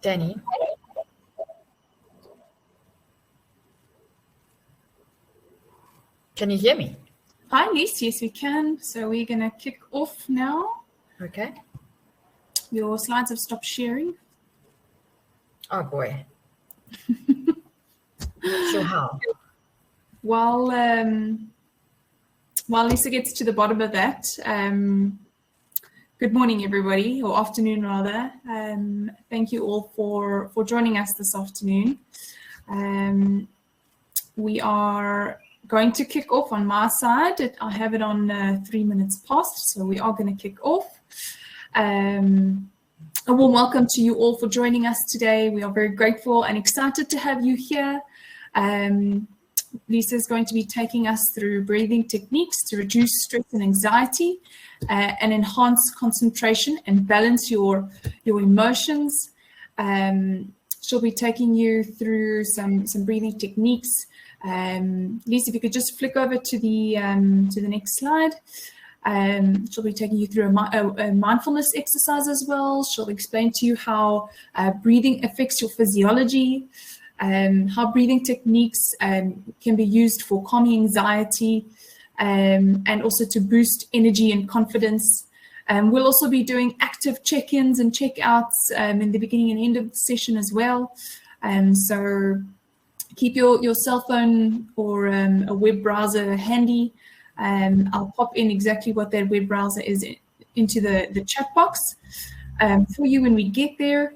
Danny. Can you hear me? Hi, Lisa. Yes, we can. So we're going to kick off now. Okay. Your slides have stopped sharing. Oh, boy. Not sure how. While Lisa gets to the bottom of that, good morning, everybody, or afternoon, rather. Thank you all for joining us this afternoon. We are going to kick off on my side. I have it on 3 minutes past, so we are going to kick off. A warm welcome to you all for joining us today. We are very grateful and excited to have you here. Lisa is going to be taking us through breathing techniques to reduce stress and anxiety and enhance concentration and balance your emotions. She'll be taking you through some breathing techniques. Lisa, if you could just flick over to the next slide. She'll be taking you through a mindfulness exercise as well. She'll explain to you how breathing affects your physiology, how breathing techniques can be used for calming anxiety and also to boost energy and confidence. We'll also be doing active check-ins and check-outs in the beginning and end of the session as well. So keep your cell phone or a web browser handy. I'll pop in exactly what that web browser is into the chat box for you when we get there.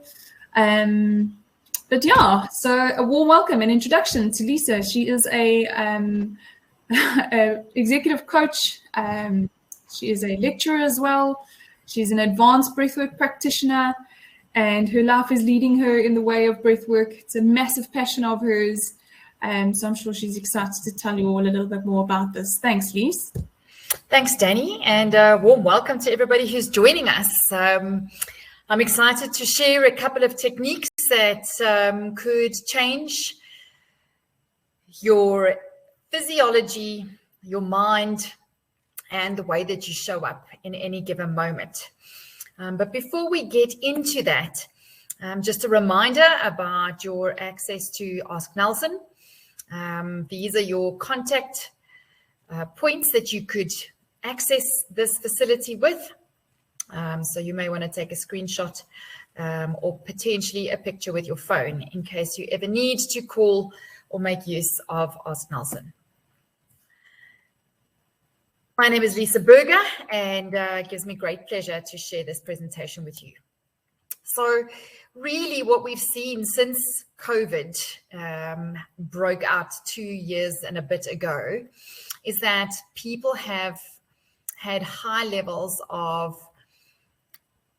But yeah, so a warm welcome and introduction to Lisa. She is a executive coach. She is a lecturer as well. She's an advanced breathwork practitioner, and her life is leading her in the way of breathwork. It's a massive passion of hers. So I'm sure she's excited to tell you all a little bit more about this. Thanks, Lise. Thanks, Danny, and warm welcome to everybody who's joining us. I'm excited to share a couple of techniques that could change your physiology, your mind, and the way that you show up in any given moment. But before we get into that, just a reminder about your access to Ask Nelson. These are your contact points that you could access this facility with. So you may want to take a screenshot or potentially a picture with your phone in case you ever need to call or make use of Ask Nelson. My name is Lesa Burger, and it gives me great pleasure to share this presentation with you. So really what we've seen since COVID broke out 2 years and a bit ago is that people have had high levels of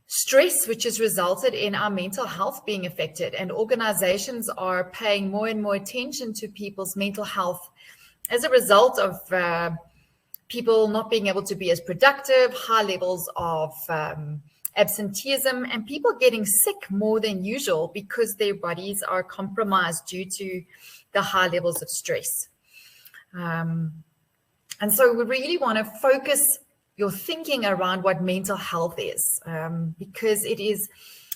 stress, which has resulted in our mental health being affected, and organizations are paying more and more attention to people's mental health as a result of people not being able to be as productive, high levels of absenteeism, and people getting sick more than usual because their bodies are compromised due to the high levels of stress. And so we really want to focus your thinking around what mental health is, because it is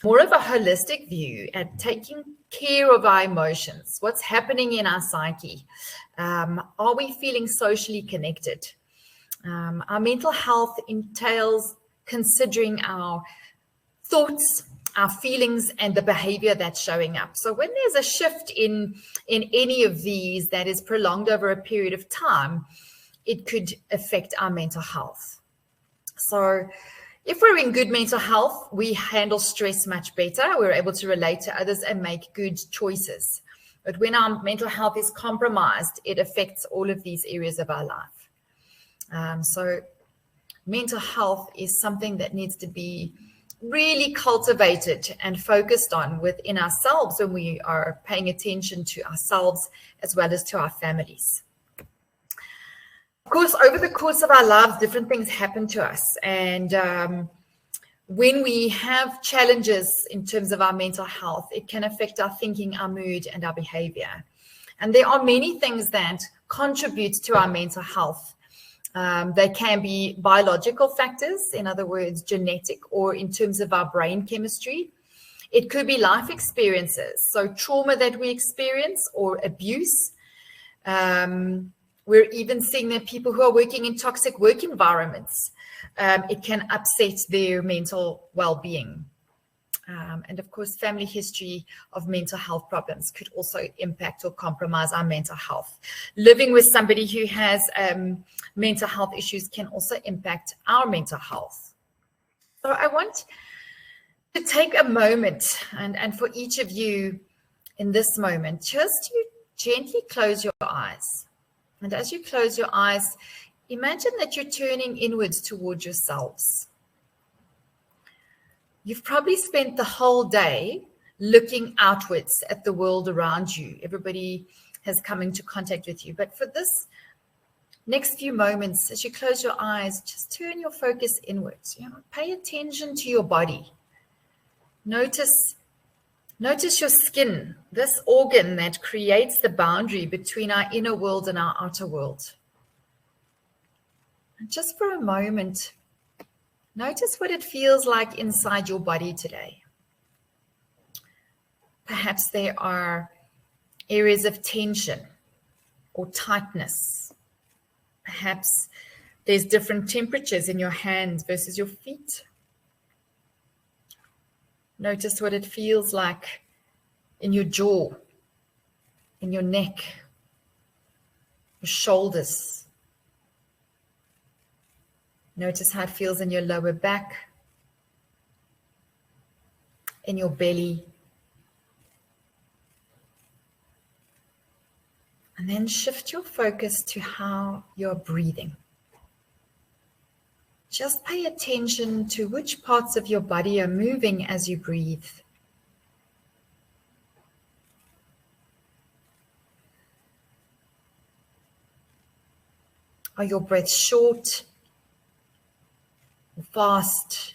more of a holistic view at taking care of our emotions. What's happening in our psyche? Are we feeling socially connected? Our mental health entails considering our thoughts, our feelings, and the behavior that's showing up. So when there's a shift in any of these that is prolonged over a period of time, it could affect our mental health. So if we're in good mental health, we handle stress much better. We're able to relate to others and make good choices. But when our mental health is compromised, it affects all of these areas of our life. So mental health is something that needs to be really cultivated and focused on within ourselves when we are paying attention to ourselves as well as to our families. Of course, over the course of our lives, different things happen to us. And when we have challenges in terms of our mental health, it can affect our thinking, our mood, and our behavior. And there are many things that contribute to our mental health. They can be biological factors, in other words, genetic, or in terms of our brain chemistry. It could be life experiences, so trauma that we experience or abuse. We're even seeing that people who are working in toxic work environments, it can upset their mental well-being. And of course, family history of mental health problems could also impact or compromise our mental health. Living with somebody who has mental health issues can also impact our mental health. So I want to take a moment and for each of you in this moment, just to gently close your eyes. And as you close your eyes, imagine that you're turning inwards towards yourselves. You've probably spent the whole day looking outwards at the world around you. Everybody has come into contact with you. But for this next few moments, as you close your eyes, just turn your focus inwards. Pay attention to your body. Notice your skin, this organ that creates the boundary between our inner world and our outer world. And just for a moment, notice what it feels like inside your body today. Perhaps there are areas of tension or tightness. Perhaps there's different temperatures in your hands versus your feet. Notice what it feels like in your jaw, in your neck, your shoulders. Notice how it feels in your lower back, in your belly. And then shift your focus to how you're breathing. Just pay attention to which parts of your body are moving as you breathe. Are your breaths short, fast,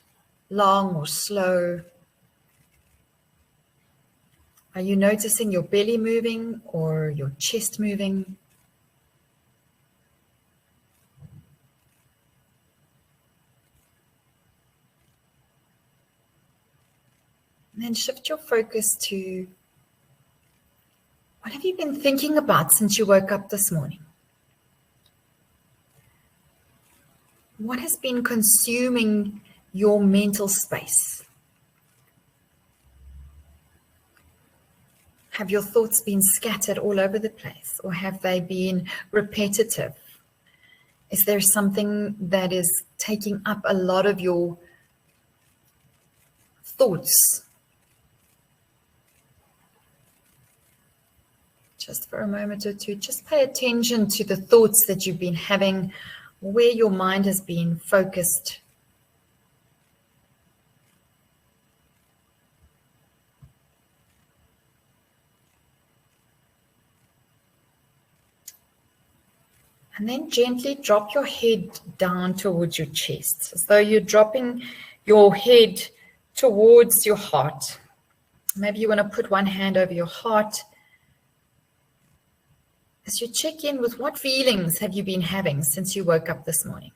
long, or slow? Are you noticing your belly moving or your chest moving? And then shift your focus to what have you been thinking about since you woke up this morning? What has been consuming your mental space? Have your thoughts been scattered all over the place, or have they been repetitive? Is there something that is taking up a lot of your thoughts? Just for a moment or two, just pay attention to the thoughts that you've been having, where your mind has been focused. And then gently drop your head down towards your chest, as though you're dropping your head towards your heart. Maybe you want to put one hand over your heart. As you check in with what feelings have you been having since you woke up this morning?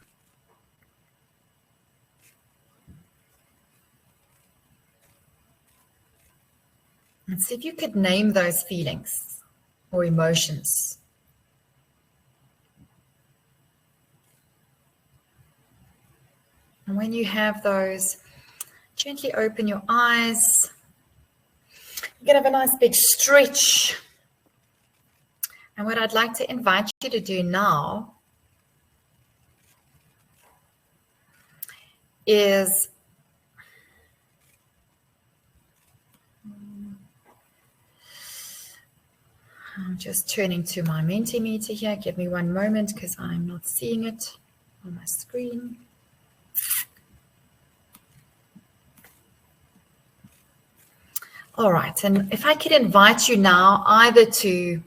And see if you could name those feelings or emotions. And when you have those, gently open your eyes. You can have a nice big stretch. And what I'd like to invite you to do now is I'm just turning to my Mentimeter here. Give me one moment because I'm not seeing it on my screen. All right, and if I could invite you now either to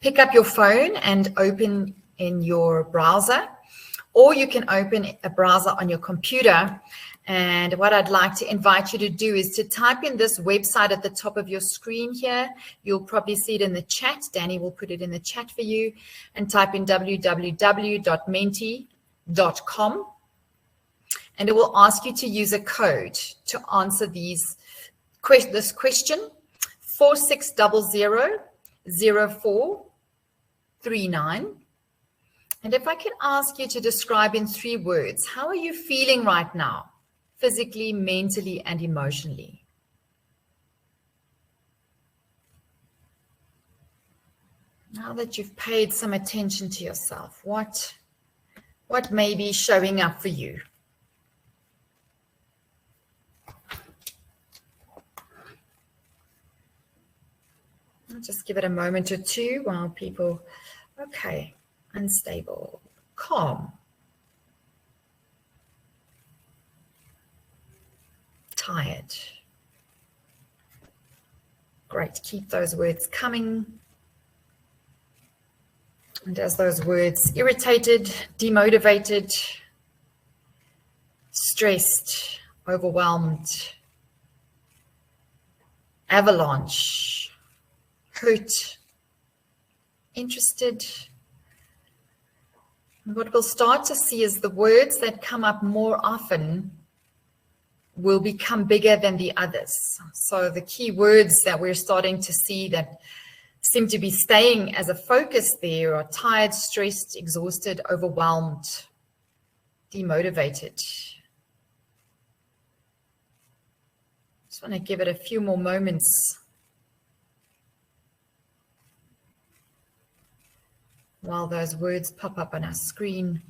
pick up your phone and open in your browser, or you can open a browser on your computer. And what I'd like to invite you to do is to type in this website at the top of your screen here. You'll probably see it in the chat. Danny will put it in the chat for you, and type in www.menti.com. And it will ask you to use a code to answer these this question, 46000439. And if I can ask you to describe in 3 words, how are you feeling right now, physically, mentally, and emotionally? Now that you've paid some attention to yourself, what may be showing up for you? I'll just give it a moment or two while people, okay, unstable, calm, tired. Great, keep those words coming. And as those words, irritated, demotivated, stressed, overwhelmed, avalanche, hurt, interested. And what we'll start to see is the words that come up more often will become bigger than the others. So the key words that we're starting to see that seem to be staying as a focus there are tired, stressed, exhausted, overwhelmed, demotivated. Just want to give it a few more moments while those words pop up on our screen.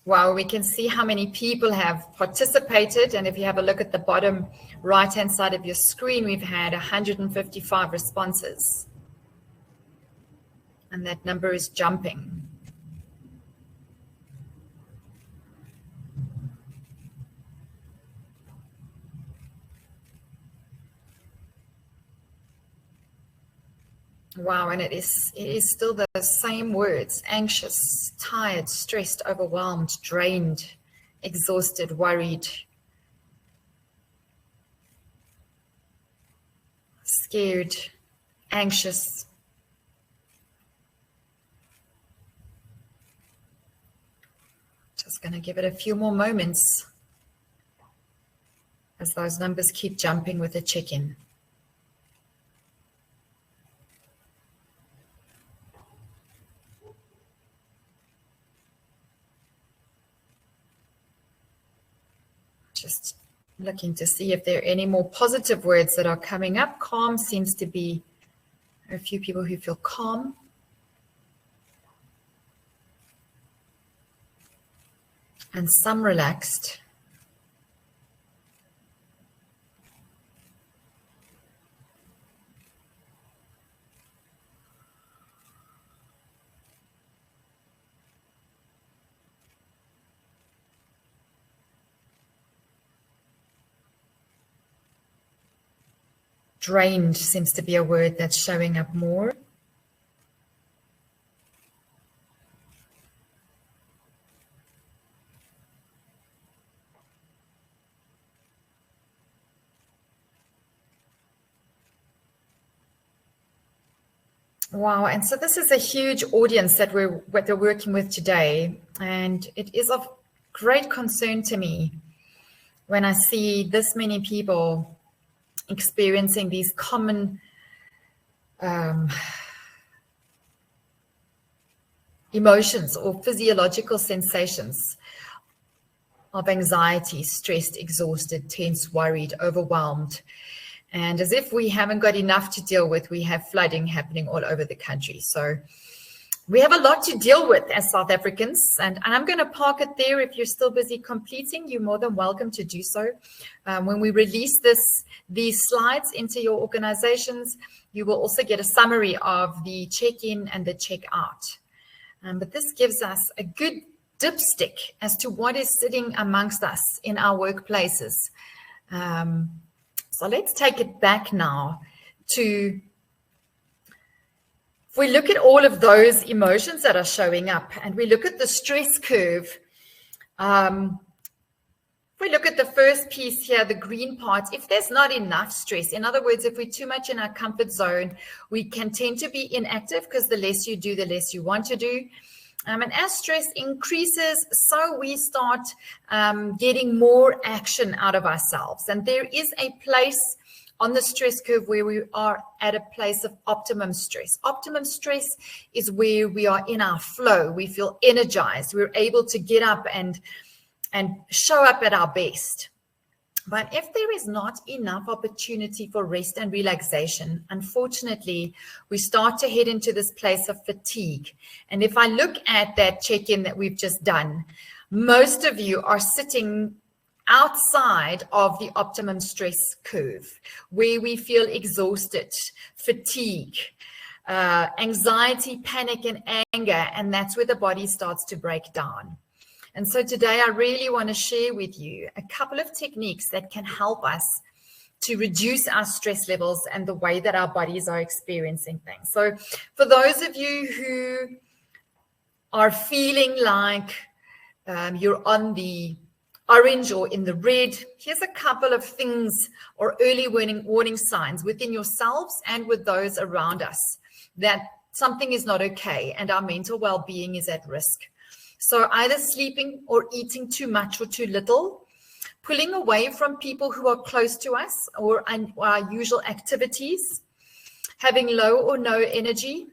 Wow, we can see how many people have participated. And if you have a look at the bottom right-hand side of your screen, we've had 155 responses. And that number is jumping. Wow, and it is still the same words: anxious, tired, stressed, overwhelmed, drained, exhausted, worried, scared, anxious. Just going to give it a few more moments as those numbers keep jumping with a check-in. Just looking to see if there are any more positive words that are coming up. Calm seems to be a few people who feel calm. And some relaxed. Drained seems to be a word that's showing up more. Wow, and so this is a huge audience that we're working with today, and it is of great concern to me when I see this many people experiencing these common emotions or physiological sensations of anxiety, stressed, exhausted, tense, worried, overwhelmed. And as if we haven't got enough to deal with, we have flooding happening all over the country. So we have a lot to deal with as South Africans. And I'm going to park it there. If you're still busy completing, you're more than welcome to do so. When we release these slides into your organizations, you will also get a summary of the check-in and the check-out. But this gives us a good dipstick as to what is sitting amongst us in our workplaces. So let's take it back now to, if we look at all of those emotions that are showing up and we look at the stress curve, If we look at the first piece here, the green part, if there's not enough stress, in other words, if we're too much in our comfort zone, we can tend to be inactive because the less you do, the less you want to do. And as stress increases, so we start getting more action out of ourselves. And there is a place on the stress curve where we are at a place of optimum stress. Optimum stress is where we are in our flow. We feel energized. We're able to get up and show up at our best. But if there is not enough opportunity for rest and relaxation, unfortunately, we start to head into this place of fatigue. And if I look at that check-in that we've just done, most of you are sitting outside of the optimum stress curve, where we feel exhausted, fatigue, anxiety, panic, and anger, and that's where the body starts to break down. And so today I really want to share with you a couple of techniques that can help us to reduce our stress levels and the way that our bodies are experiencing things. So for those of you who are feeling like you're on the orange or in the red, here's a couple of things or early warning signs within yourselves and with those around us that something is not okay and our mental well-being is at risk. So either sleeping or eating too much or too little, pulling away from people who are close to us or our usual activities, having low or no energy,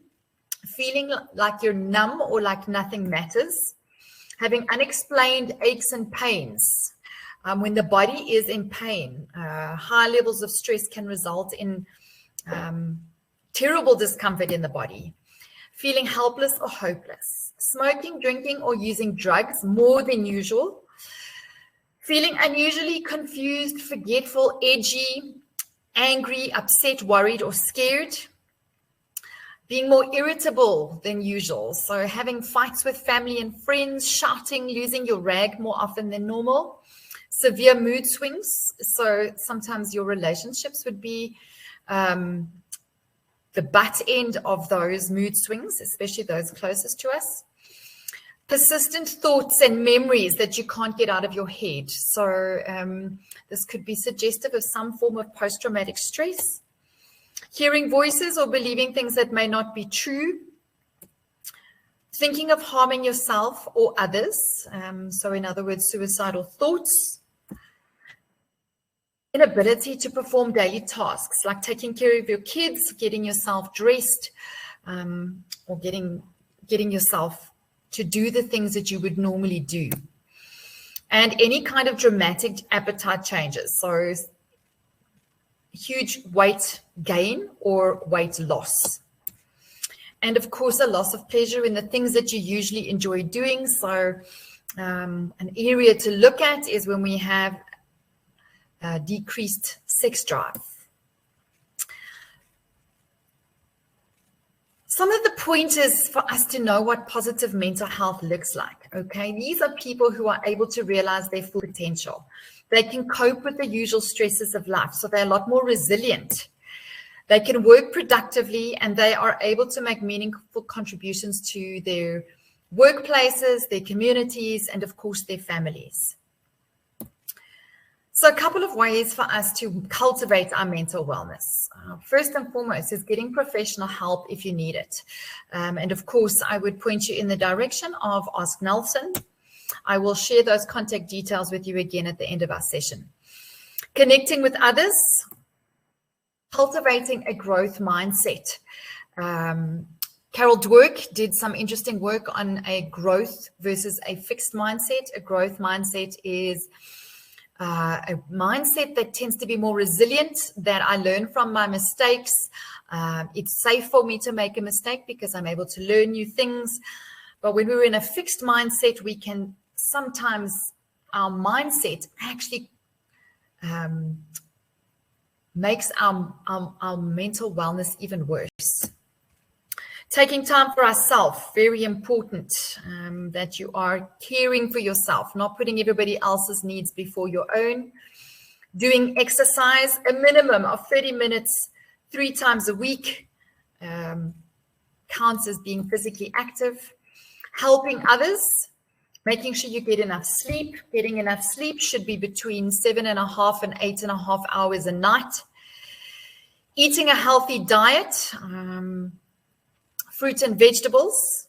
feeling like you're numb or like nothing matters, having unexplained aches and pains. When the body is in pain, high levels of stress can result in terrible discomfort in the body, feeling helpless or hopeless. Smoking, drinking, or using drugs more than usual, feeling unusually confused, forgetful, edgy, angry, upset, worried, or scared, being more irritable than usual, so having fights with family and friends, shouting, losing your rag more often than normal, severe mood swings, so sometimes your relationships would be the butt end of those mood swings, especially those closest to us. Persistent thoughts and memories that you can't get out of your head. So this could be suggestive of some form of post-traumatic stress. Hearing voices or believing things that may not be true. Thinking of harming yourself or others. So in other words, suicidal thoughts. Inability to perform daily tasks like taking care of your kids, getting yourself dressed, or getting yourself to do the things that you would normally do. And any kind of dramatic appetite changes. So huge weight gain or weight loss. And of course, a loss of pleasure in the things that you usually enjoy doing. So an area to look at is when we have decreased sex drive. Some of the pointers for us to know what positive mental health looks like, okay? These are people who are able to realize their full potential. They can cope with the usual stresses of life, so they're a lot more resilient. They can work productively and they are able to make meaningful contributions to their workplaces, their communities, and of course, their families. So a couple of ways for us to cultivate our mental wellness. First and foremost is getting professional help if you need it. And of course, I would point you in the direction of Ask Nelson. I will share those contact details with you again at the end of our session. Connecting with others, cultivating a growth mindset. Carol Dweck did some interesting work on a growth versus a fixed mindset. A growth mindset is a mindset that tends to be more resilient, that I learn from my mistakes. It's safe for me to make a mistake because I'm able to learn new things. But when we're in a fixed mindset, we can sometimes, our mindset actually makes our mental wellness even worse. Taking time for ourselves, very important, that you are caring for yourself, not putting everybody else's needs before your own. Doing exercise, a minimum of 30 minutes, 3 times a week, counts as being physically active. Helping others, Making sure you get enough sleep. Getting enough sleep should be between 7.5 and 8.5 hours a night. Eating a healthy diet, fruit and vegetables.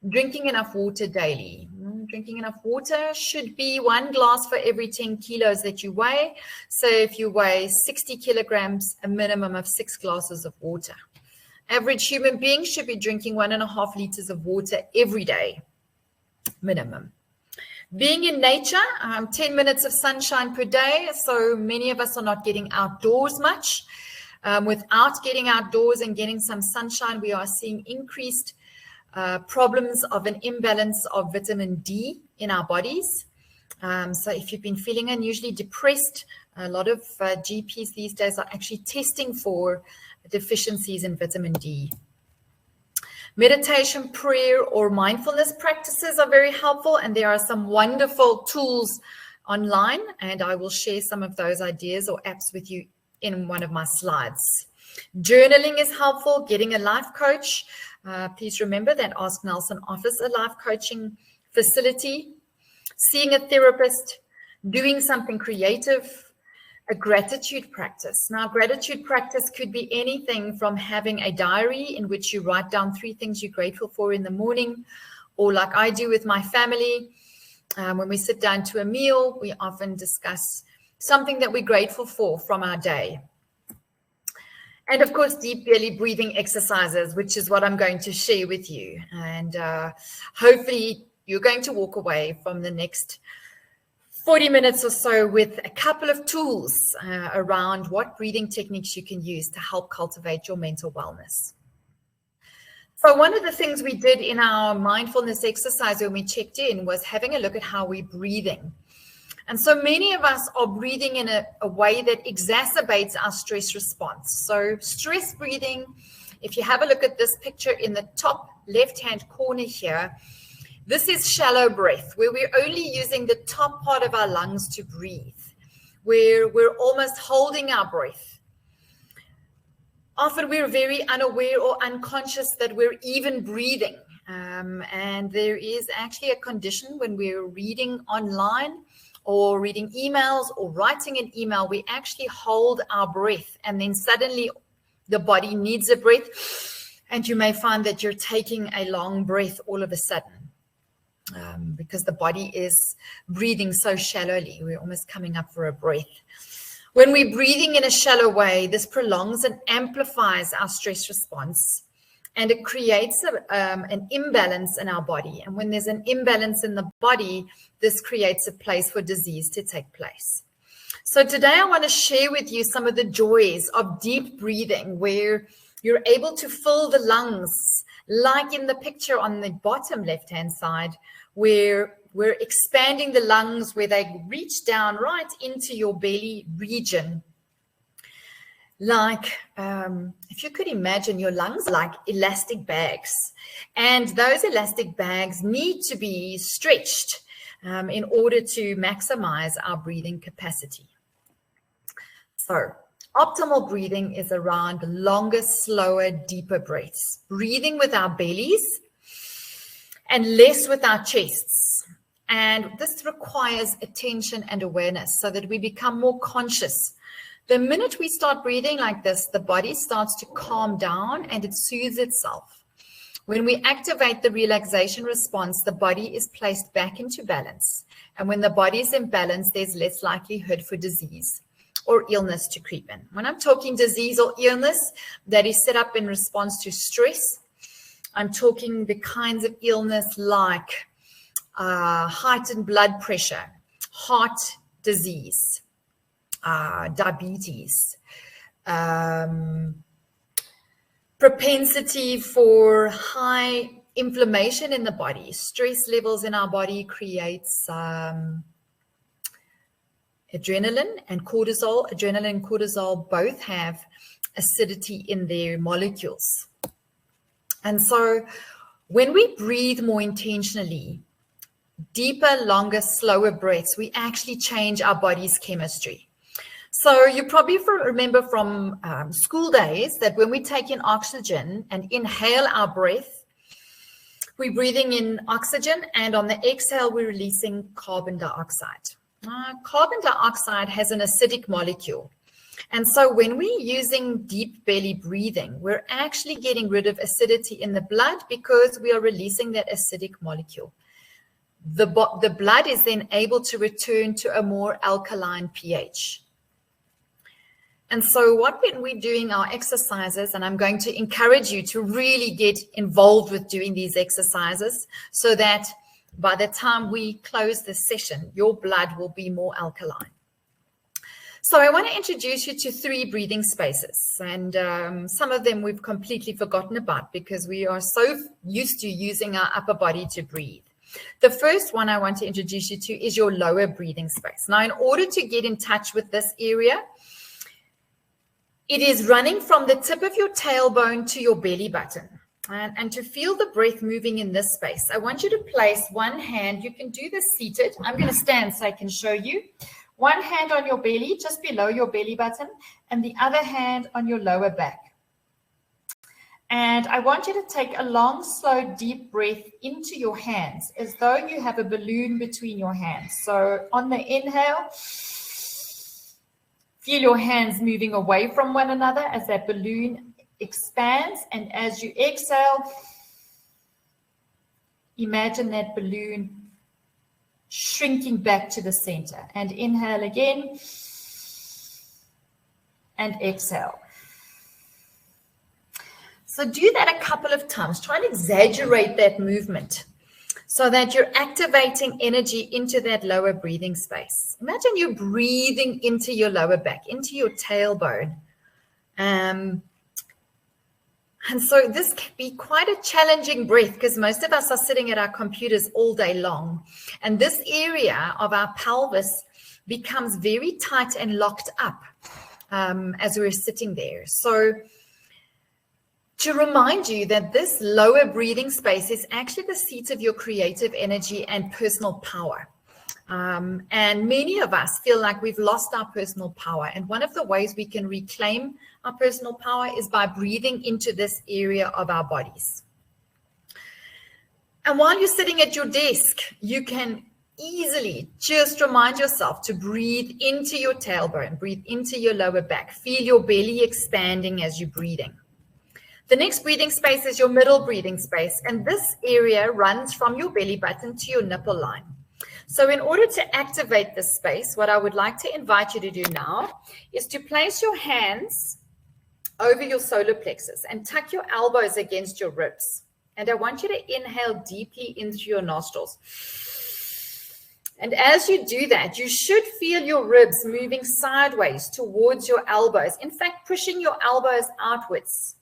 Drinking enough water daily. Drinking enough water should be 1 glass for every 10 kilos that you weigh. So if you weigh 60 kilograms, a minimum of 6 glasses of water. Average human being should be drinking 1.5 liters of water every day, minimum. Being in nature, 10 minutes of sunshine per day. So many of us are not getting outdoors much. Without getting outdoors and getting some sunshine, we are seeing increased problems of an imbalance of vitamin D in our bodies. So if you've been feeling unusually depressed, a lot of GPs these days are actually testing for deficiencies in vitamin D. Meditation, prayer, or mindfulness practices are very helpful, and there are some wonderful tools online, and I will share some of those ideas or apps with you in one of my slides. Journaling is helpful. Getting a life coach. Please remember that Ask Nelson offers a life coaching facility. Seeing a therapist. Doing something creative. A gratitude practice. Now, gratitude practice could be anything from having a diary in which you write down 3 things you're grateful for in the morning, or like I do with my family. When we sit down to a meal, we often discuss something that we're grateful for from our day. And of course, deep belly breathing exercises, which is what I'm going to share with you. And hopefully you're going to walk away from the next 40 minutes or so with a couple of tools around what breathing techniques you can use to help cultivate your mental wellness. So one of the things we did in our mindfulness exercise when we checked in was having a look at how we're breathing. And so many of us are breathing in a way that exacerbates our stress response. So stress breathing, if you have a look at this picture in the top left-hand corner here, this is shallow breath, where we're only using the top part of our lungs to breathe, where we're almost holding our breath. Often we're very unaware or unconscious that we're even breathing. And there is actually a condition when we're reading online or reading emails or writing an email, we actually hold our breath, and then suddenly the body needs a breath, and you may find that you're taking a long breath all of a sudden. Because the body is breathing so shallowly, we're almost coming up for a breath. When we're breathing in a shallow way, this prolongs and amplifies our stress response, and it creates an imbalance in our body. And when there's an imbalance in the body, this creates a place for disease to take place. So today I want to share with you some of the joys of deep breathing, where you're able to fill the lungs, like in the picture on the bottom left-hand side, where we're expanding the lungs, where they reach down right into your belly region. Like, if you could imagine your lungs like elastic bags, and those elastic bags need to be stretched in order to maximize our breathing capacity. So, optimal breathing is around longer, slower, deeper breaths, breathing with our bellies and less with our chests. And this requires attention and awareness so that we become more conscious. The minute we start breathing like this, the body starts to calm down and it soothes itself. When we activate the relaxation response, the body is placed back into balance. And when the body is in balance, there's less likelihood for disease or illness to creep in. When I'm talking disease or illness that is set up in response to stress, I'm talking the kinds of illness like heightened blood pressure, heart disease, diabetes, propensity for high inflammation in the body. Stress levels in our body creates adrenaline and cortisol. Adrenaline and cortisol both have acidity in their molecules. And so when we breathe more intentionally, deeper, longer, slower breaths, we actually change our body's chemistry. So you probably remember from school days that when we take in oxygen and inhale our breath, We're breathing in oxygen, and on the exhale, we're releasing carbon dioxide. Carbon dioxide has an acidic molecule. And so when we're using deep belly breathing, we're actually getting rid of acidity in the blood because we are releasing that acidic molecule. The blood is then able to return to a more alkaline pH. And so when we're doing our exercises, and I'm going to encourage you to really get involved with doing these exercises so that by the time we close this session, your blood will be more alkaline. So I want to introduce you to 3 breathing spaces, and some of them we've completely forgotten about because we are so used to using our upper body to breathe. The first one I want to introduce you to is your lower breathing space. Now, in order to get in touch with this area, it is running from the tip of your tailbone to your belly button. And to feel the breath moving in this space, I want you to place one hand. You can do this seated. I'm going to stand so I can show you. One hand on your belly, just below your belly button, and the other hand on your lower back. And I want you to take a long, slow, deep breath into your hands as though you have a balloon between your hands. So on the inhale, feel your hands moving away from one another as that balloon expands. And as you exhale, imagine that balloon shrinking back to the center. And inhale again and exhale. So do that a couple of times. Try and exaggerate that movement so that you're activating energy into that lower breathing space. Imagine you're breathing into your lower back, into your tailbone. And so this can be quite a challenging breath because most of us are sitting at our computers all day long. And this area of our pelvis becomes very tight and locked up as we're sitting there. So to remind you that this lower breathing space is actually the seat of your creative energy and personal power. And many of us feel like we've lost our personal power. And one of the ways we can reclaim our personal power is by breathing into this area of our bodies. And while you're sitting at your desk, you can easily just remind yourself to breathe into your tailbone, breathe into your lower back, feel your belly expanding as you're breathing. The next breathing space is your middle breathing space, and this area runs from your belly button to your nipple line. So in order to activate this space, what I would like to invite you to do now is to place your hands over your solar plexus and tuck your elbows against your ribs. And I want you to inhale deeply in through your nostrils. And as you do that, you should feel your ribs moving sideways towards your elbows. In fact, pushing your elbows outwards.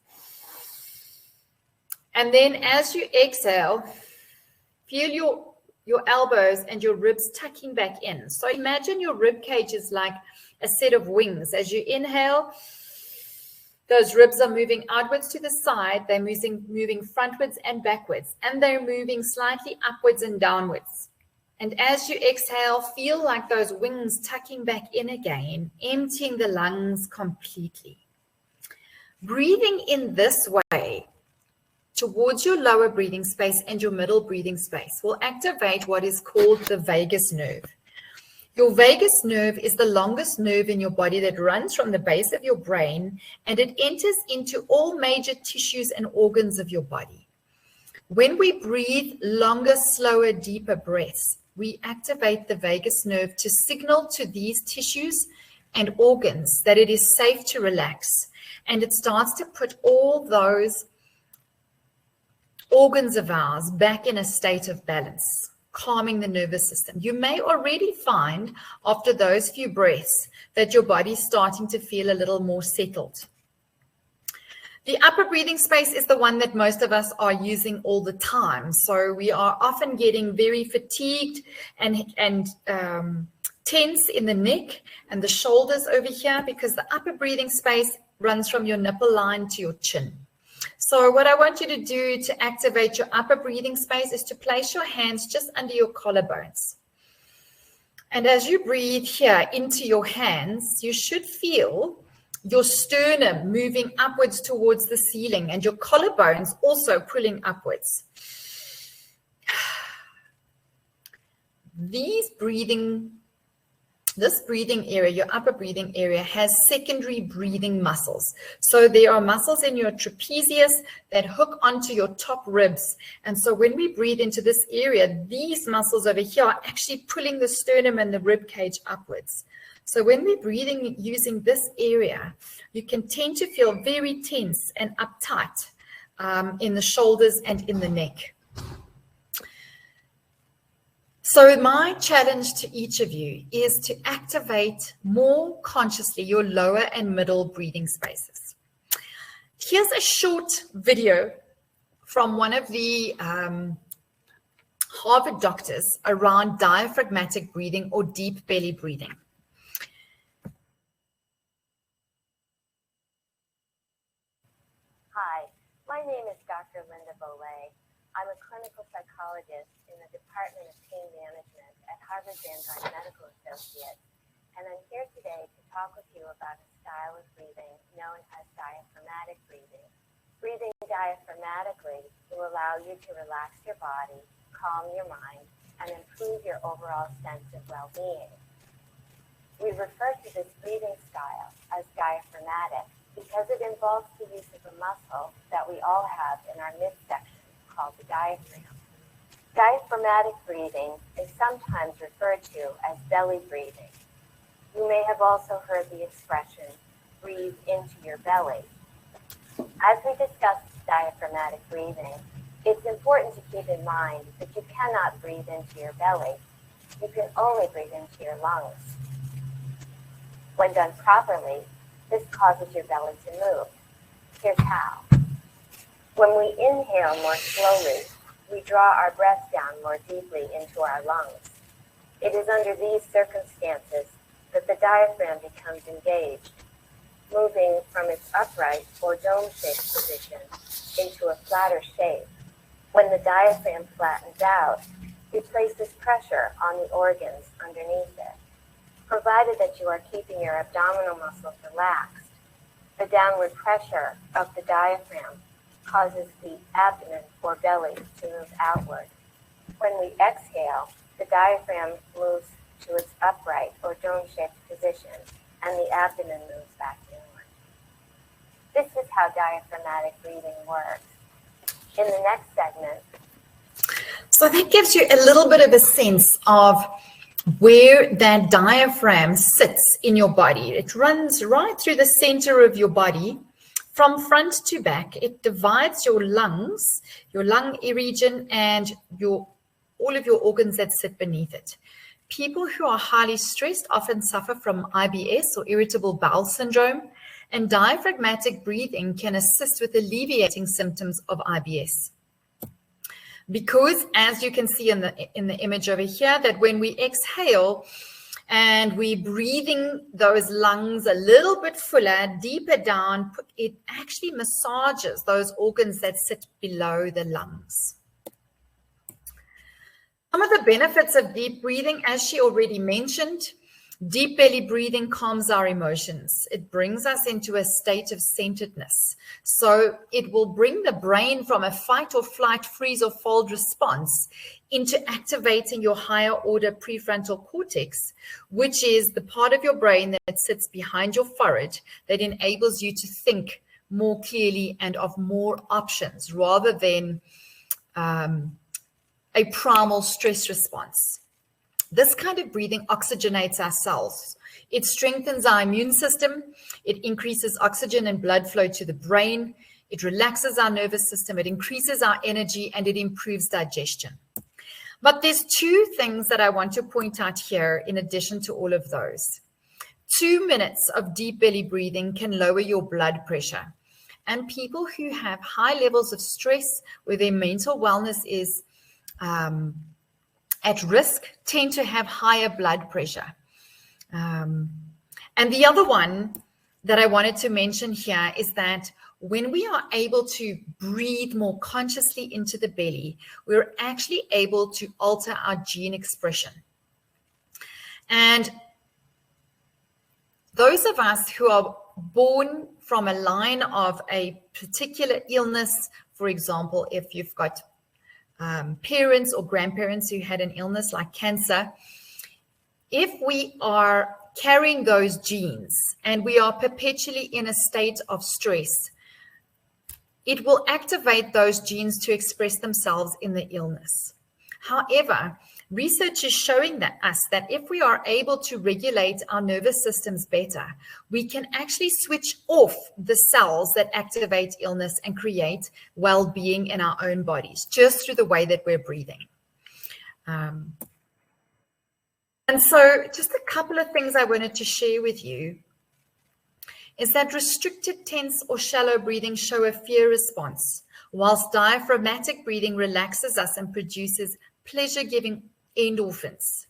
And then as you exhale, feel your elbows and your ribs tucking back in. So imagine your rib cage is like a set of wings. As you inhale, those ribs are moving outwards to the side. They're moving frontwards and backwards. And they're moving slightly upwards and downwards. And as you exhale, feel like those wings tucking back in again, emptying the lungs completely. Breathing in this way towards your lower breathing space and your middle breathing space will activate what is called the vagus nerve. Your vagus nerve is the longest nerve in your body that runs from the base of your brain, and it enters into all major tissues and organs of your body. When we breathe longer, slower, deeper breaths, we activate the vagus nerve to signal to these tissues and organs that it is safe to relax, and it starts to put all those organs of ours back in a state of balance, calming the nervous system. You may already find after those few breaths that your body's starting to feel a little more settled. The upper breathing space is the one that most of us are using all the time. So we are often getting very fatigued and tense in the neck and the shoulders over here because the upper breathing space runs from your nipple line to your chin. So what I want you to do to activate your upper breathing space is to place your hands just under your collarbones. And as you breathe here into your hands, you should feel your sternum moving upwards towards the ceiling and your collarbones also pulling upwards. this breathing area, your upper breathing area, has secondary breathing muscles. So there are muscles in your trapezius that hook onto your top ribs. And so when we breathe into this area, these muscles over here are actually pulling the sternum and the rib cage upwards. So when we're breathing using this area, you can tend to feel very tense and uptight in the shoulders and in the neck. So my challenge to each of you is to activate more consciously your lower and middle breathing spaces. Here's a short video from one of the Harvard doctors around diaphragmatic breathing or deep belly breathing. Hi, my name is Dr. Linda Bollet. I'm a clinical psychologist in the Department of Pain Management at Harvard Van Dyke Medical Associates, and I'm here today to talk with you about a style of breathing known as diaphragmatic breathing. Breathing diaphragmatically will allow you to relax your body, calm your mind, and improve your overall sense of well-being. We refer to this breathing style as diaphragmatic because it involves the use of a muscle that we all have in our midsection called the diaphragm. Diaphragmatic breathing is sometimes referred to as belly breathing. You may have also heard the expression, breathe into your belly. As we discuss diaphragmatic breathing, it's important to keep in mind that you cannot breathe into your belly. You can only breathe into your lungs. When done properly, this causes your belly to move. Here's how. When we inhale more slowly, we draw our breath down more deeply into our lungs. It is under these circumstances that the diaphragm becomes engaged, moving from its upright or dome-shaped position into a flatter shape. When the diaphragm flattens out, it places pressure on the organs underneath it. Provided that you are keeping your abdominal muscles relaxed, the downward pressure of the diaphragm causes the abdomen or belly to move outward. When we exhale, the diaphragm moves to its upright or dome-shaped position, and the abdomen moves back inward. This is how diaphragmatic breathing works. In the next segment. So that gives you a little bit of a sense of where that diaphragm sits in your body. It runs right through the center of your body. From front to back, it divides your lungs, your lung region, and all of your organs that sit beneath it. People who are highly stressed often suffer from IBS or irritable bowel syndrome, and diaphragmatic breathing can assist with alleviating symptoms of IBS. Because, as you can see in the image over here, that when we exhale, and we're breathing those lungs a little bit fuller, deeper down, it actually massages those organs that sit below the lungs. Some of the benefits of deep breathing, as she already mentioned, deep belly breathing calms our emotions. It brings us into a state of centeredness. So it will bring the brain from a fight or flight, freeze or fold response into activating your higher order prefrontal cortex, which is the part of your brain that sits behind your forehead that enables you to think more clearly and of more options rather than a primal stress response. This kind of breathing oxygenates our cells. It strengthens our immune system. It increases oxygen and blood flow to the brain. It relaxes our nervous system. It increases our energy and it improves digestion. But there's two things that I want to point out here in addition to all of those. 2 minutes of deep belly breathing can lower your blood pressure. And people who have high levels of stress, where their mental wellness is at risk, tend to have higher blood pressure. And the other one that I wanted to mention here is that when we are able to breathe more consciously into the belly, we're actually able to alter our gene expression. And those of us who are born from a line of a particular illness, for example, if you've got parents or grandparents who had an illness like cancer, if we are carrying those genes and we are perpetually in a state of stress, it will activate those genes to express themselves in the illness. However, research is showing us that if we are able to regulate our nervous systems better, we can actually switch off the cells that activate illness and create well-being in our own bodies, just through the way that we're breathing. And so just a couple of things I wanted to share with you is that restricted, tense, or shallow breathing show a fear response, whilst diaphragmatic breathing relaxes us and produces pleasure-giving endorphins.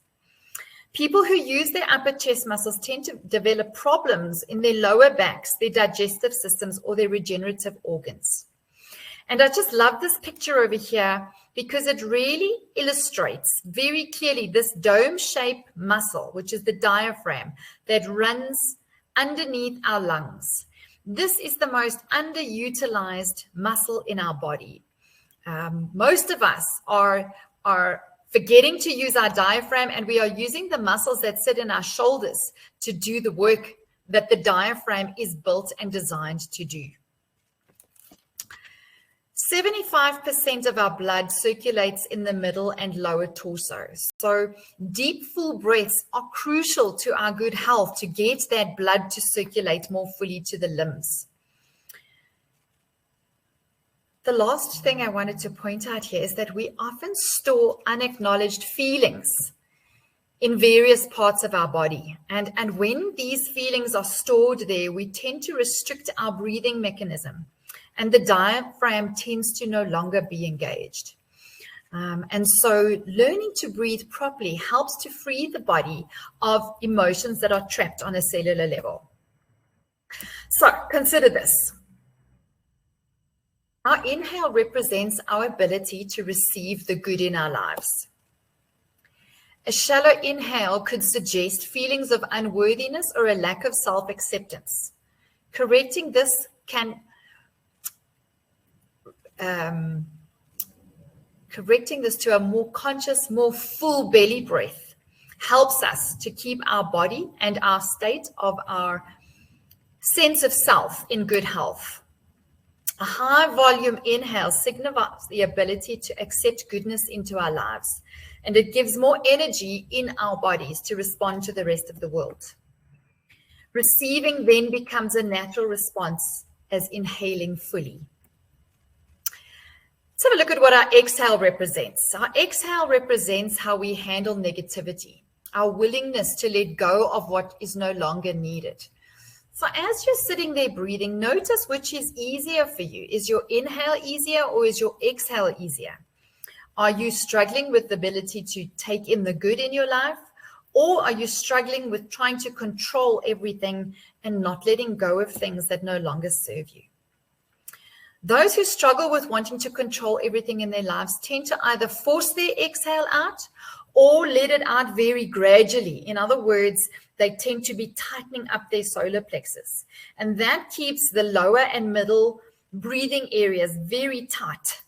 People who use their upper chest muscles tend to develop problems in their lower backs, their digestive systems, or their regenerative organs. And I just love this picture over here because it really illustrates very clearly this dome-shaped muscle, which is the diaphragm, that runs underneath our lungs. This is the most underutilized muscle in our body. Most of us are forgetting to use our diaphragm, and we are using the muscles that sit in our shoulders to do the work that the diaphragm is built and designed to do. 75% of our blood circulates in the middle and lower torso. So deep, full breaths are crucial to our good health, to get that blood to circulate more fully to the limbs. The last thing I wanted to point out here is that we often store unacknowledged feelings in various parts of our body. And when these feelings are stored there, we tend to restrict our breathing mechanism, and the diaphragm tends to no longer be engaged. And so learning to breathe properly helps to free the body of emotions that are trapped on a cellular level. So consider this. Our inhale represents our ability to receive the good in our lives. A shallow inhale could suggest feelings of unworthiness or a lack of self-acceptance. Correcting this to a more conscious, more full belly breath helps us to keep our body and our state of our sense of self in good health. A high volume inhale signifies the ability to accept goodness into our lives, and it gives more energy in our bodies to respond to the rest of the world. Receiving then becomes a natural response as inhaling fully. Let's have a look at what our exhale represents. Our exhale represents how we handle negativity, our willingness to let go of what is no longer needed. So as you're sitting there breathing, notice which is easier for you. Is your inhale easier or is your exhale easier? Are you struggling with the ability to take in the good in your life? Or are you struggling with trying to control everything and not letting go of things that no longer serve you? Those who struggle with wanting to control everything in their lives tend to either force their exhale out or let it out very gradually. In other words, they tend to be tightening up their solar plexus. And that keeps the lower and middle breathing areas very tight.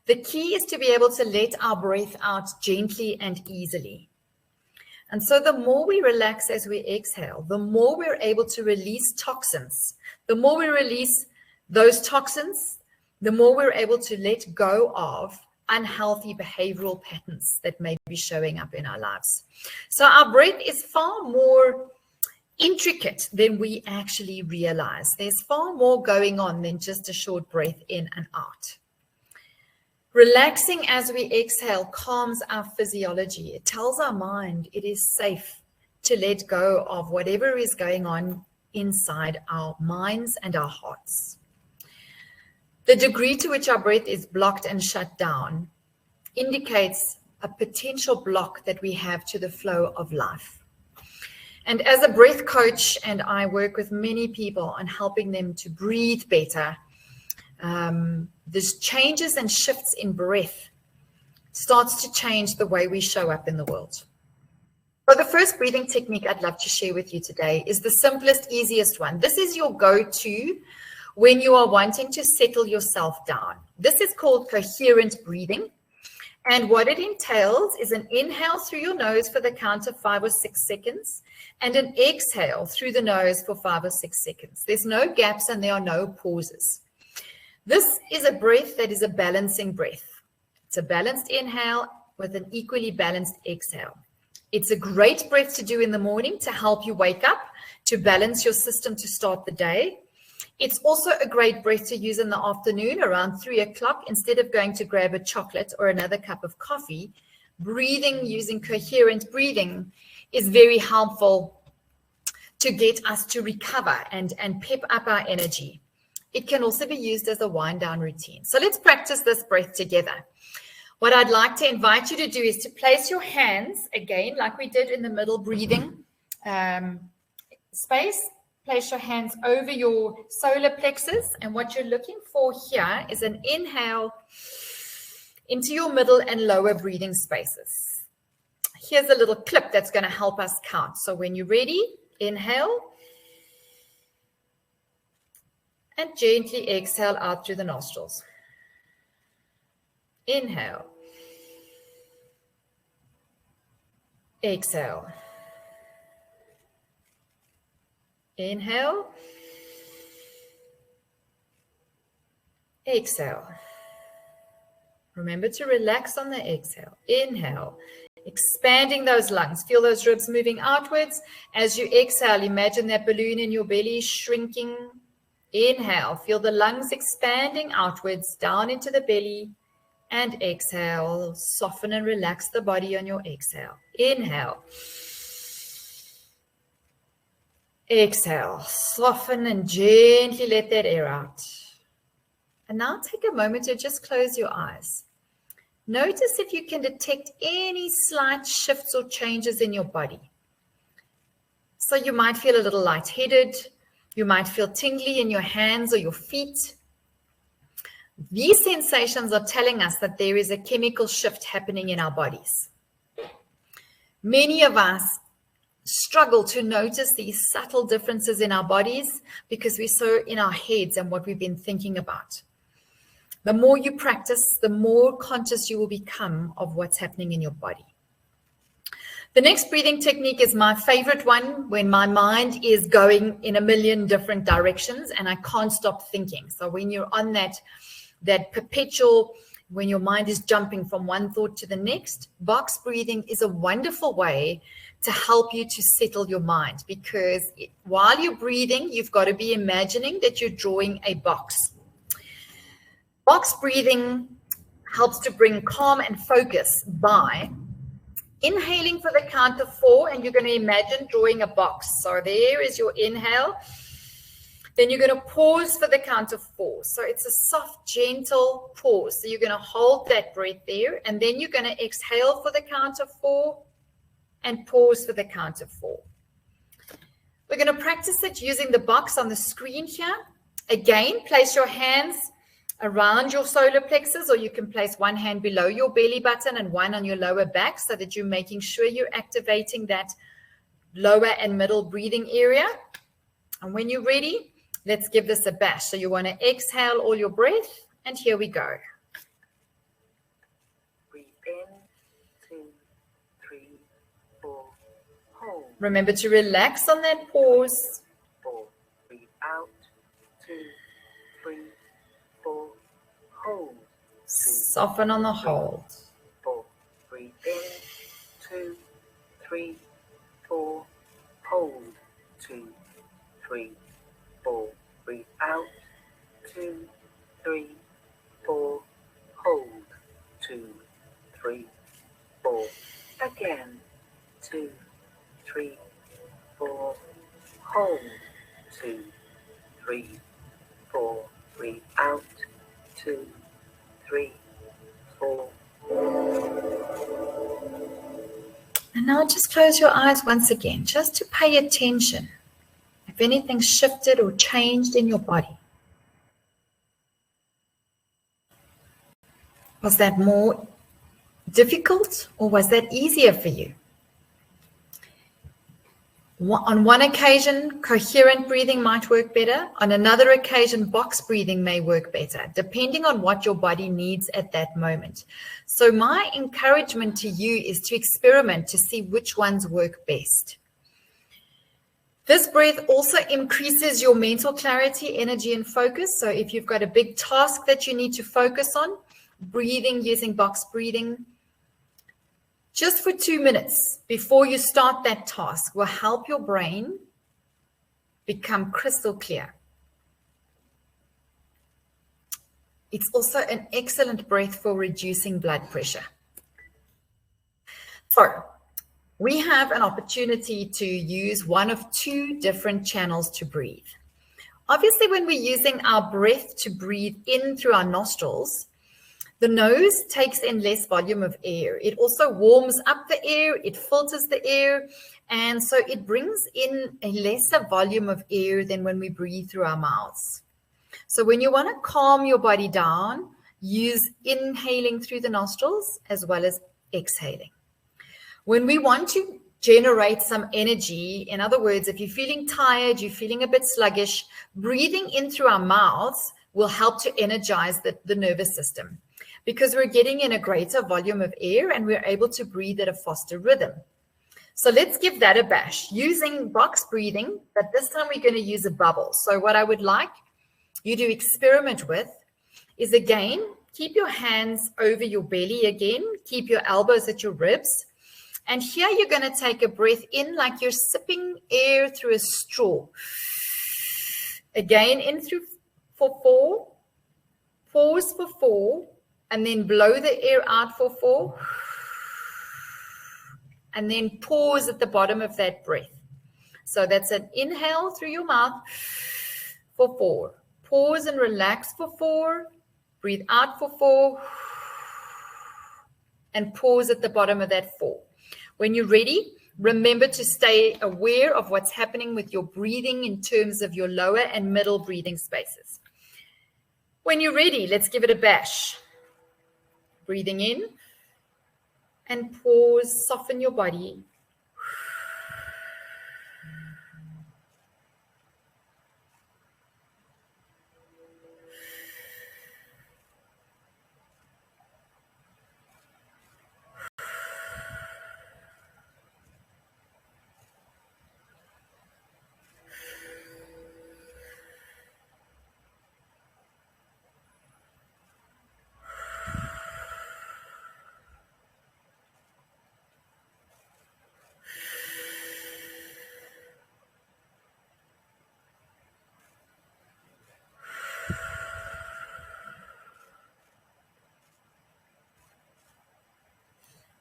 The key is to be able to let our breath out gently and easily. And so the more we relax as we exhale, the more we're able to release toxins. The more we release those toxins, the more we're able to let go of unhealthy behavioral patterns that may be showing up in our lives. So our breath is far more intricate than we actually realize. There's far more going on than just a short breath in and out. Relaxing as we exhale calms our physiology. It tells our mind it is safe to let go of whatever is going on inside our minds and our hearts. The degree to which our breath is blocked and shut down indicates a potential block that we have to the flow of life. And as a breath coach, and I work with many people on helping them to breathe better, this changes and shifts in breath starts to change the way we show up in the world. So the first breathing technique I'd love to share with you today is the simplest, easiest one. This is your go-to when you are wanting to settle yourself down. This is called coherent breathing. And what it entails is an inhale through your nose for the count of 5 or 6 seconds and an exhale through the nose for 5 or 6 seconds. There's no gaps and there are no pauses. This is a breath that is a balancing breath. It's a balanced inhale with an equally balanced exhale. It's a great breath to do in the morning to help you wake up, to balance your system to start the day. It's also a great breath to use in the afternoon around 3 o'clock. Instead of going to grab a chocolate or another cup of coffee, breathing using coherent breathing is very helpful to get us to recover and pep up our energy. It can also be used as a wind down routine. So let's practice this breath together. What I'd like to invite you to do is to place your hands, again, like we did in the middle breathing space. Place your hands over your solar plexus. And what you're looking for here is an inhale into your middle and lower breathing spaces. Here's a little clip that's going to help us count. So when you're ready, inhale. And gently exhale out through the nostrils. Inhale. Exhale. Inhale. Exhale. Remember to relax on the exhale. Inhale. Expanding those lungs. Feel those ribs moving outwards. As you exhale, imagine that balloon in your belly shrinking. Inhale. Feel the lungs expanding outwards down into the belly. And exhale. Soften and relax the body on your exhale. Inhale. Exhale, soften and gently let that air out. And now take a moment to just close your eyes. Notice if you can detect any slight shifts or changes in your body. So you might feel a little lightheaded. You might feel tingly in your hands or your feet. These sensations are telling us that there is a chemical shift happening in our bodies. Many of us struggle to notice these subtle differences in our bodies because we're so in our heads and what we've been thinking about. The more you practice, the more conscious you will become of what's happening in your body. The next breathing technique is my favorite one when my mind is going in a million different directions and I can't stop thinking. So when you're on that perpetual, when your mind is jumping from one thought to the next, box breathing is a wonderful way to help you to settle your mind, because while you're breathing, you've got to be imagining that you're drawing a box. Box breathing helps to bring calm and focus by inhaling for the count of 4, and you're going to imagine drawing a box. So there is your inhale. Then you're going to pause for the count of 4. So it's a soft, gentle pause. So you're going to hold that breath there, and then you're going to exhale for the count of 4 and pause for the count of 4. We're going to practice it using the box on the screen here. Again, place your hands around your solar plexus, or you can place one hand below your belly button and one on your lower back so that you're making sure you're activating that lower and middle breathing area. And when you're ready, let's give this a bash. So you want to exhale all your breath, and here we go. Breathe in, 2, 3, 4, hold. Remember to relax on that pause. 4, breathe out, 2, 3, 4, hold. 2, Soften on the hold. 4, breathe in, 2, 3, 4, hold. 2, 3, 4, breathe out, 2, 3, 4, hold. 2, 3, 4, again, 2, 3, 4, hold. 2, 3, 4, breathe out, 2, 3, 4. And now just close your eyes once again, just to pay attention if anything shifted or changed in your body. Was that more difficult or was that easier for you? On one occasion, coherent breathing might work better. On another occasion, box breathing may work better, depending on what your body needs at that moment. So my encouragement to you is to experiment to see which ones work best. This breath also increases your mental clarity, energy, and focus. So if you've got a big task that you need to focus on, breathing using box breathing just for 2 minutes before you start that task will help your brain become crystal clear. It's also an excellent breath for reducing blood pressure. So we have an opportunity to use one of 2 different channels to breathe. Obviously, when we're using our breath to breathe in through our nostrils, the nose takes in less volume of air. It also warms up the air, it filters the air, and so it brings in a lesser volume of air than when we breathe through our mouths. So when you want to calm your body down, use inhaling through the nostrils as well as exhaling. When we want to generate some energy, in other words, if you're feeling tired, you're feeling a bit sluggish, breathing in through our mouths will help to energize the nervous system, because we're getting in a greater volume of air and we're able to breathe at a faster rhythm. So let's give that a bash using box breathing, but this time we're going to use a bubble. So what I would like you to experiment with is, again, keep your hands over your belly again, keep your elbows at your ribs. And here you're going to take a breath in like you're sipping air through a straw. Again, in through for 4, pause for 4, and then blow the air out for 4, and then pause at the bottom of that breath. So that's an inhale through your mouth for 4. Pause and relax for 4. Breathe out for 4. And pause at the bottom of that 4. When you're ready, remember to stay aware of what's happening with your breathing in terms of your lower and middle breathing spaces. When you're ready, let's give it a bash. Breathing in and pause, soften your body.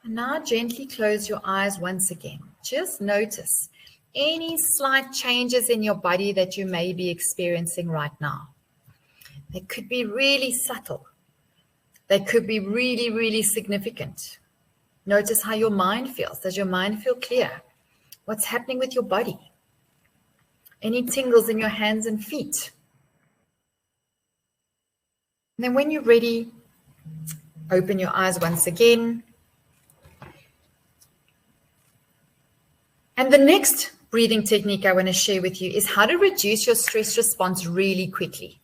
And now gently close your eyes once again. Just notice any slight changes in your body that you may be experiencing right now. They could be really subtle. They could be really, really significant. Notice how your mind feels. Does your mind feel clear? What's happening with your body? Any tingles in your hands and feet? And then when you're ready, open your eyes once again. And the next breathing technique I want to share with you is how to reduce your stress response really quickly.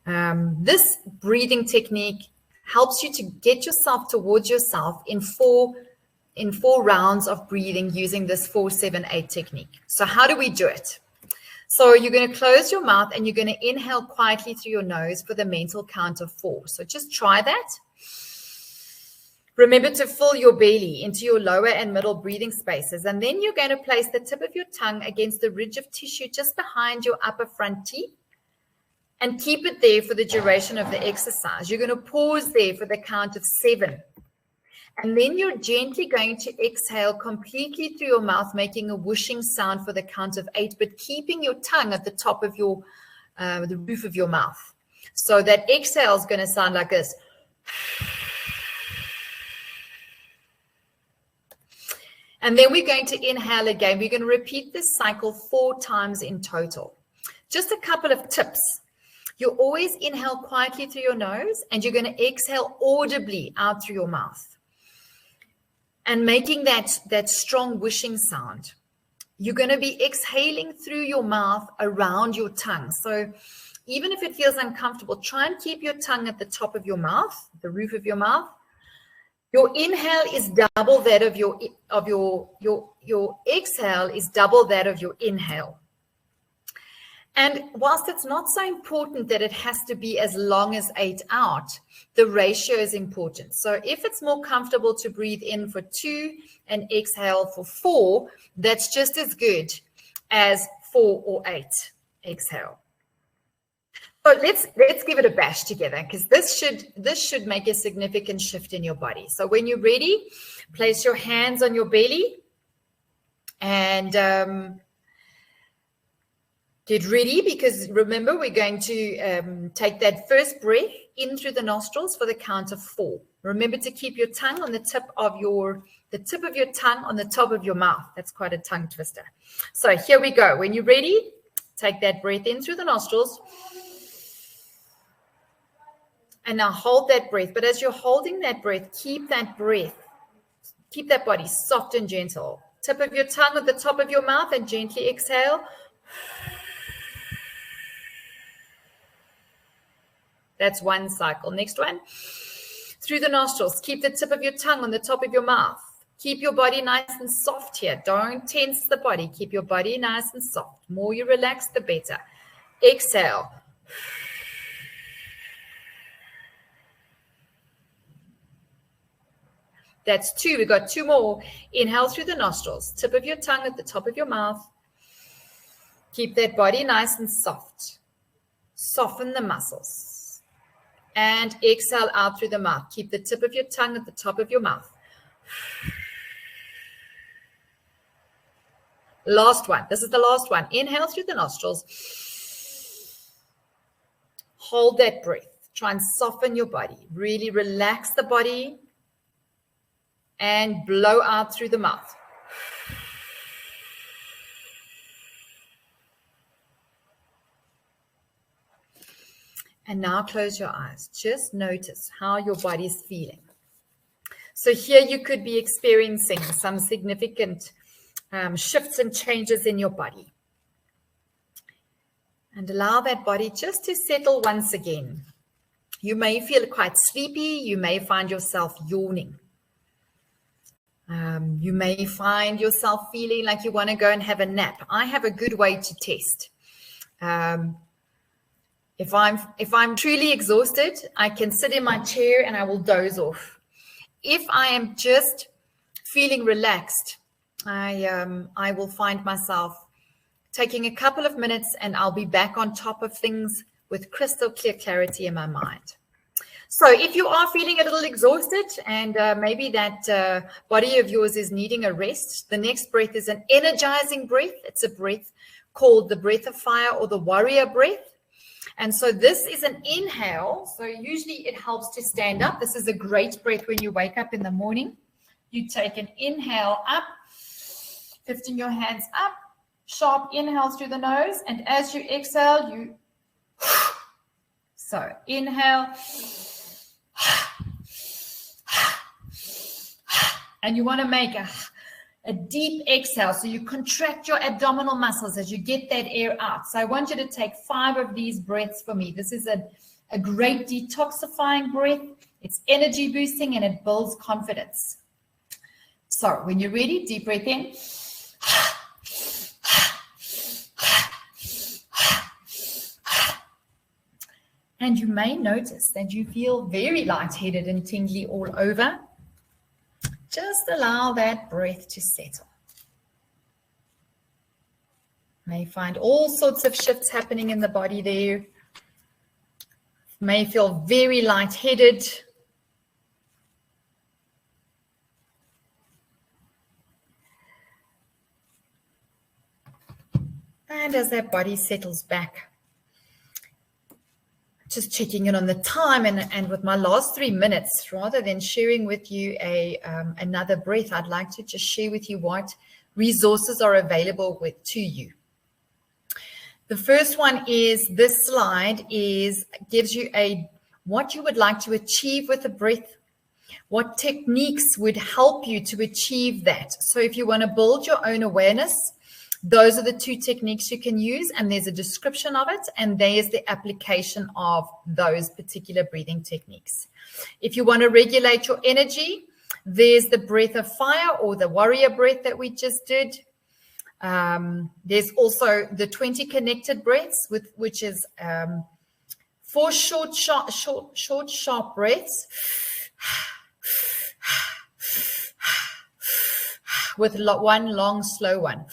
This breathing technique helps you to get yourself towards yourself in four rounds of breathing using this 4-7-8 technique. So how do we do it? So you're going to close your mouth and you're going to inhale quietly through your nose for the mental count of 4. So just try that. Remember to fill your belly into your lower and middle breathing spaces. And then you're going to place the tip of your tongue against the ridge of tissue just behind your upper front teeth and keep it there for the duration of the exercise. You're going to pause there for the count of 7. And then you're gently going to exhale completely through your mouth, making a whooshing sound for the count of 8, but keeping your tongue at the top of your, the roof of your mouth. So that exhale is going to sound like this. And then we're going to inhale again. We're going to repeat this cycle 4 times in total. Just a couple of tips. You always inhale quietly through your nose and you're going to exhale audibly out through your mouth. And making that strong whooshing sound. you're going to be exhaling through your mouth around your tongue. So even if it feels uncomfortable, try and keep your tongue at the top of your mouth, the roof of your mouth. Your inhale is double that of your exhale is double that of your inhale. And whilst it's not so important that it has to be as long as 8 out, the ratio is important. So if it's more comfortable to breathe in for 2 and exhale for 4, that's just as good as 4 or 8 exhale. So let's give it a bash together, because this should make a significant shift in your body. So when you're ready, place your hands on your belly and get ready, because remember, we're going to take that first breath in through the nostrils for the count of 4. Remember to keep your tongue on the tip of your tongue on the top of your mouth. That's quite a tongue twister. So here we go. When you're ready, take that breath in through the nostrils. And now hold that breath. But as you're holding that breath, keep that body soft and gentle. Tip of your tongue at the top of your mouth and gently exhale. That's one cycle. Next one. Through the nostrils, keep the tip of your tongue on the top of your mouth. Keep your body nice and soft here. Don't tense the body. Keep your body nice and soft. The more you relax, the better. Exhale. That's 2. We got 2 more. Inhale through the nostrils. Tip of your tongue at the top of your mouth. Keep that body nice and soft. Soften the muscles. And exhale out through the mouth. Keep the tip of your tongue at the top of your mouth. Last one. This is the last one. Inhale through the nostrils. Hold that breath. Try and soften your body. Really relax the body. And blow out through the mouth. And now close your eyes. Just notice how your body is feeling. So here you could be experiencing some significant shifts and changes in your body. And allow that body just to settle once again. You may feel quite sleepy. You may find yourself yawning. You may find yourself feeling like you want to go and have a nap. I have a good way to test. If I'm truly exhausted, I can sit in my chair and I will doze off. If I am just feeling relaxed, I will find myself taking a couple of minutes and I'll be back on top of things with crystal clear clarity in my mind. So if you are feeling a little exhausted and maybe that body of yours is needing a rest, the next breath is an energizing breath. It's a breath called the breath of fire or the warrior breath. And so this is an inhale. So usually it helps to stand up. This is a great breath when you wake up in the morning. You take an inhale up, lifting your hands up, sharp inhale through the nose. And as you exhale, you... So inhale... And you want to make a deep exhale. So you contract your abdominal muscles as you get that air out. So I want you to take 5 of these breaths for me. This is a great detoxifying breath. It's energy boosting and it builds confidence. So when you're ready, deep breath in. And you may notice that you feel very lightheaded and tingly all over. Just allow that breath to settle. You may find all sorts of shifts happening in the body there. You may feel very lightheaded. And as that body settles back, just checking in on the time and with my last 3 minutes, rather than sharing with you another breath, I'd like to just share with you what resources are available to you. The first one is this slide gives you what you would like to achieve with the breath, what techniques would help you to achieve that. So if you want to build your own awareness Those are the two techniques you can use, and there's a description of it, and there's the application of those particular breathing techniques. If you want to regulate your energy, there's the breath of fire or the warrior breath that we just did. There's also the 20 connected breaths, which is 4 short, sharp breaths with one long, slow one.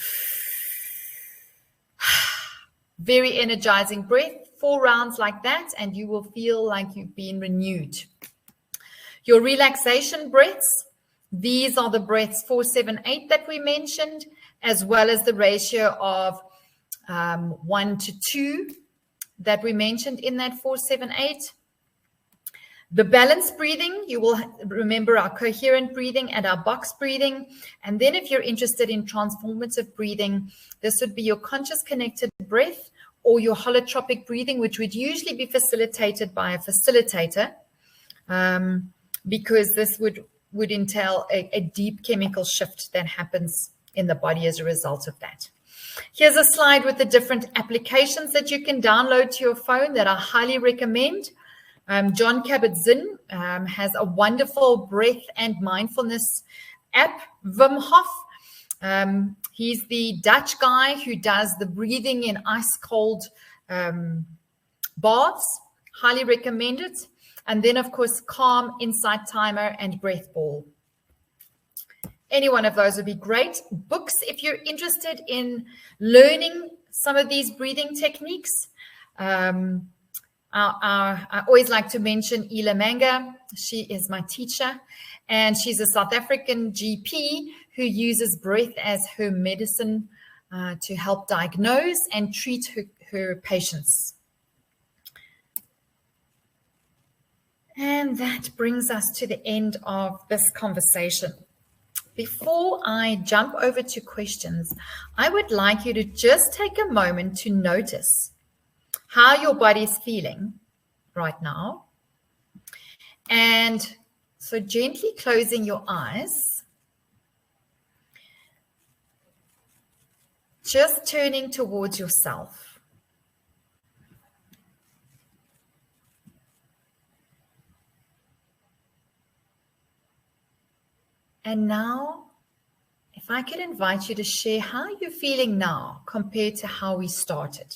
Very energizing breath, 4 rounds like that, and you will feel like you've been renewed. Your relaxation breaths, these are the breaths 4, 7, 8 that we mentioned, as well as the ratio of 1 to 2 that we mentioned in that 4, 7, 8. The balanced breathing, you will remember our coherent breathing and our box breathing. And then if you're interested in transformative breathing, this would be your conscious connected breath or your holotropic breathing, which would usually be facilitated by a facilitator, because this would entail a deep chemical shift that happens in the body as a result of that. Here's a slide with the different applications that you can download to your phone that I highly recommend. John Kabat-Zinn has a wonderful breath and mindfulness app, Wim Hof. He's the Dutch guy who does the breathing in ice cold baths. Highly recommend it. And then, of course, Calm, Insight Timer, and Breath Ball. Any one of those would be great. Books, if you're interested in learning some of these breathing techniques. I always like to mention Ela Manga. She is my teacher, and she's a South African GP who uses breath as her medicine to help diagnose and treat her patients. And that brings us to the end of this conversation. Before I jump over to questions, I would like you to just take a moment to notice how your body is feeling right now. And so gently closing your eyes, just turning towards yourself. And now, if I could invite you to share how you're feeling now compared to how we started.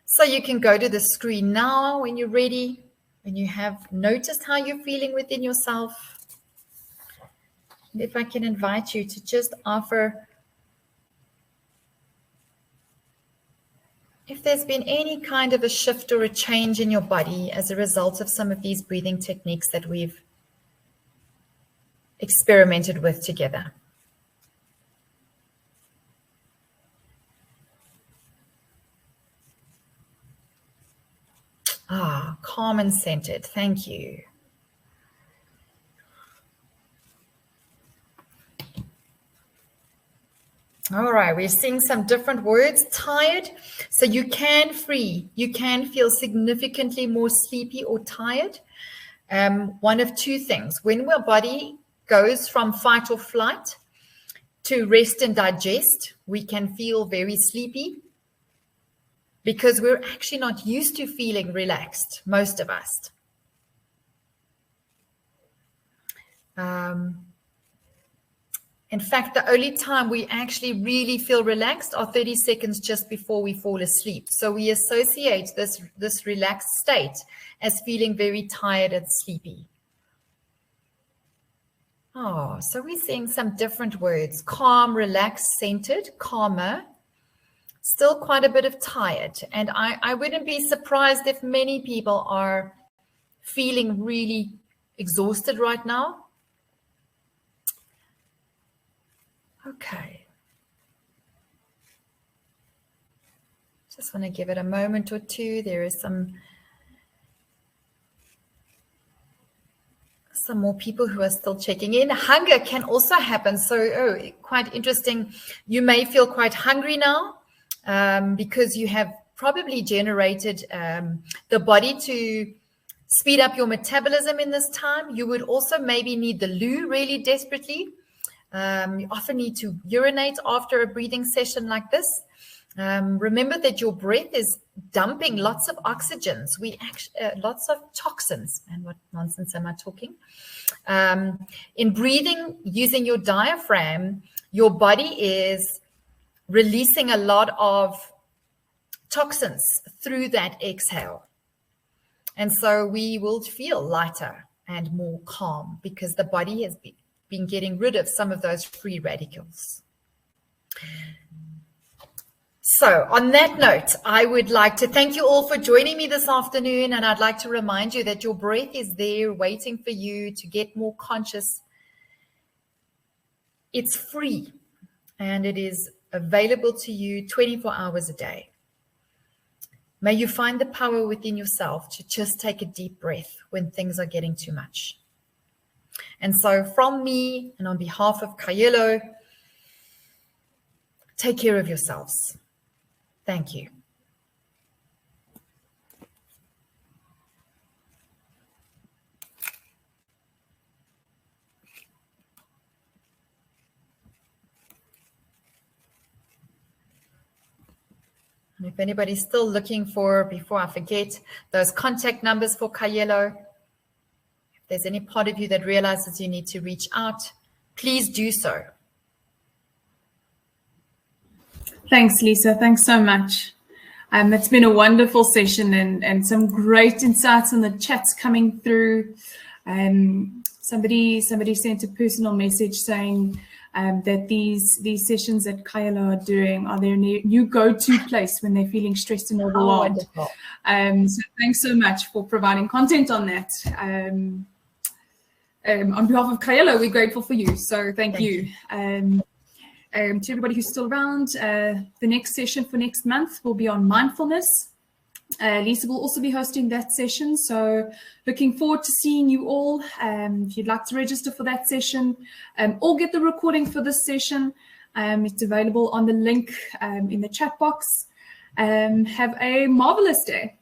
So you can go to the screen now when you're ready, when you have noticed how you're feeling within yourself. And if I can invite you to just offer if there's been any kind of a shift or a change in your body as a result of some of these breathing techniques that we've experimented with together. Calm and centered. Thank you. All right, we're seeing some different words. Tired. So you can feel significantly more sleepy or tired. One of two things. When our body goes from fight or flight to rest and digest, we can feel very sleepy because we're actually not used to feeling relaxed, most of us. In fact, the only time we actually really feel relaxed are 30 seconds just before we fall asleep. So we associate this relaxed state as feeling very tired and sleepy. So we're seeing some different words. Calm, relaxed, centered, calmer. Still quite a bit of tired. And I wouldn't be surprised if many people are feeling really exhausted right now. Okay. Just want to give it a moment or two. There is some more people who are still checking in. Hunger can also happen. So, quite interesting. You may feel quite hungry now because you have probably generated the body to speed up your metabolism in this time. You would also maybe need the loo really desperately. You often need to urinate after a breathing session like this. Remember that your breath is dumping lots of oxygens. Lots of toxins. And what nonsense am I talking? In breathing using your diaphragm, your body is releasing a lot of toxins through that exhale. And so we will feel lighter and more calm because the body has been getting rid of some of those free radicals. So on that note, I would like to thank you all for joining me this afternoon. And I'd like to remind you that your breath is there waiting for you to get more conscious. It's free and it is available to you 24 hours a day. May you find the power within yourself to just take a deep breath when things are getting too much. And so from me and on behalf of Kaelo, take care of yourselves. Thank you. And if anybody's still looking for, before I forget, those contact numbers for Kaelo, if there's any part of you that realizes you need to reach out, please do so. Thanks, Lesa. Thanks so much. It's been a wonderful session and some great insights in the chats coming through. Somebody sent a personal message saying that these sessions that Kaelo are doing are their new go-to place when they're feeling stressed and overwhelmed. Oh, so thanks so much for providing content on that. On behalf of Kaelo, we're grateful for you. So thank you. To everybody who's still around, the next session for next month will be on mindfulness. Lesa will also be hosting that session. So looking forward to seeing you all. If you'd like to register for that session or get the recording for this session, it's available on the link in the chat box. Have a marvelous day.